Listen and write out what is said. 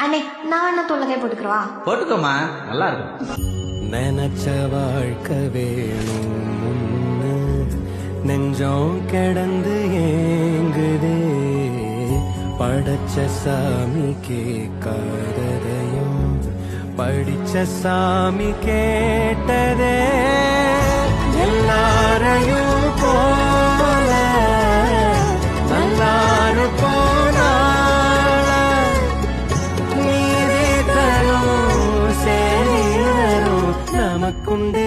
அண்ணே நான் என்ன தொல்லைக்கே போட்டுக்கிறவா? போட்டுக்கோமா, நல்லா இருக்கும். நினைச்ச வாழ்க்கை வேணும்னு நெஞ்சம் கிடந்து ஏங்குதே, படைச்ச சாமி கேட்காததையும் படிச்ச சாமி கேட்டதே, எல்லாரையும் போல நல்லாரு போனால நீதி தரும் சேரும் நமக்குண்டே